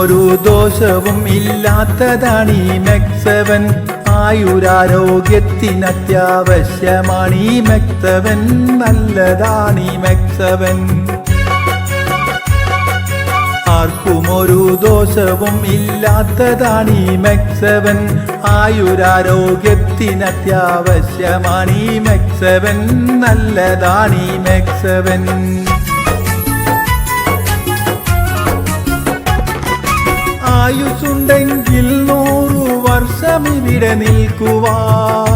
ഒരു ദോഷവും ഇല്ലാത്തതാണ് ഈ മെക്സവൻ. ആയുരാരോഗ്യത്തിനത്യാവശ്യമാണ് ഈ മെക്സവൻ. നല്ലതാണ് ഈ മെക്സവൻ. ആർക്കും ഒരു ദോഷവും ഇല്ലാത്തതാണ് ഈ മെക്സവൻ. ആയുരാരോഗ്യത്തിനത്യാവശ്യമാണ് ഈ മെക്സവൻ. നല്ലതാണ് ഈ മെക്സവൻ. ആയുസുണ്ടെങ്കിൽ 100 വർഷം ഇവിടെ നിൽക്കുവാൻ.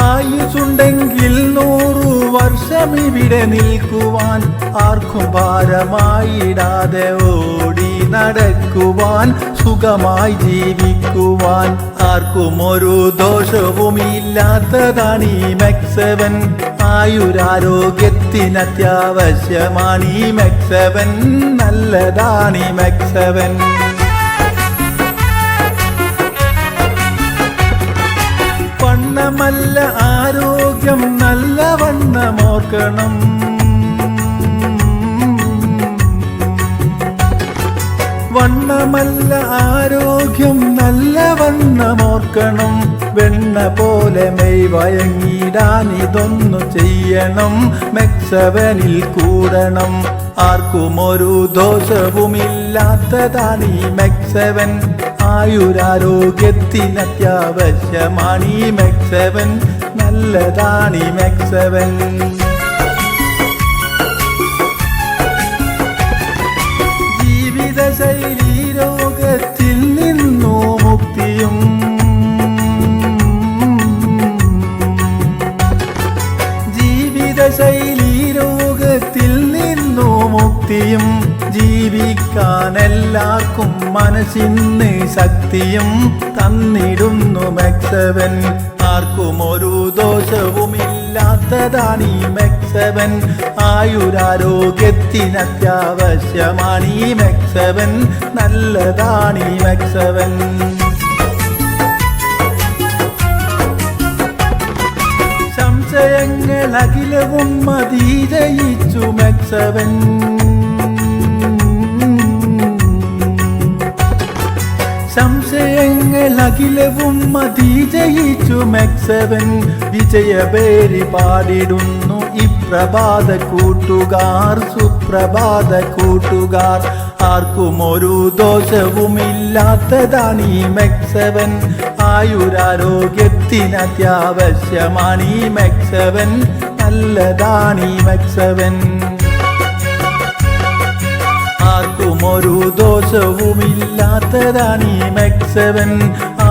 ആയുസുണ്ടെങ്കിൽ 100 വർഷം ഇവിടെ നിൽക്കുവാൻ. ആർക്കും ഭാരമായിടാതെ ഓടി നടക്കുവാൻ. സുഖമായി ജീവിക്കുവാൻ. ആർക്കും ഒരു ദോഷവും ഇല്ലാത്തതാണ് ഈ മെക്സവൻ. ആയുരാരോഗ്യത്തിനത്യാവശ്യമാണ് ഈ മെക്സവൻ. നല്ലതാണ് ഈ മെക്സവൻ. വണ്ണമല്ല ആരോഗ്യം നല്ലവണ്ണമോർക്കണം. വണ്ണമല്ല ആരോഗ്യം നല്ലവണ്ണമോർക്കണം. വെണ്ണ പോലെ മെയ് വയങ്ങിടാൻ ഇതൊന്നു ചെയ്യണം. മെക്സവനിൽ കൂടണം. ആർക്കും ഒരു ദോഷവുമില്ലാത്തതാണ് ഈ മെക്സവൻ. ആയുരാരോഗ്യത്തിനത്യാവശ്യമാണ് ഈ മെക്സവൻ. നല്ലതാണ് ഈ മെക്സവൻ. ജീവിതശൈലി രോഗത്തിൽ നിന്നു മുക്തിയും. ജീവിതശൈലി രോഗത്തിൽ നിന്നു മുക്തിയും. ജീവിക്കാൻ എല്ലാവർക്കും മനസ്സിന് ശക്തിയും തന്നിടുന്നു മെക്സവൻ. ആർക്കും ഒരു ദോഷവുമില്ലാത്തതാണ് ഈ മെക്സവൻ. ആയുരാരോഗ്യത്തിനത്യാവശ്യമാണ് ഈ മെക്സവൻ. നല്ലതാണ് ഈ മെക്സവൻ. സംശയങ്ങൾ അഖിലവും മതി ജയിച്ചു മെക്സവൻ. സംശയങ്ങൾ അഖിലവും മതി ജയിച്ചു മെക്സവൻ. വിജയപേരി പാടിടുന്നു ഇപ്രഭാത കൂട്ടുകാർ. സുപ്രഭാത കൂട്ടുകാർ. ആർക്കും ഒരു ദോഷവുമില്ലാത്തതാണ് ഈ മെക്സവൻ. ആയുരാരോഗ്യത്തിനത്യാവശ്യമാണ് ഈ മെക്സവൻ. നല്ലതാണ് ഈ മെക്സവൻ. ആർക്കും ഒരു ദോഷവുമില്ലാത്തതാണ് ഈ മെക്സവൻ.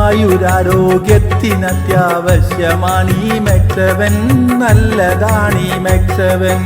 ആയുരാരോഗ്യത്തിനത്യാവശ്യമാണ് ഈ മെക്സവൻ. നല്ലതാണ് ഈ മെക്സവൻ.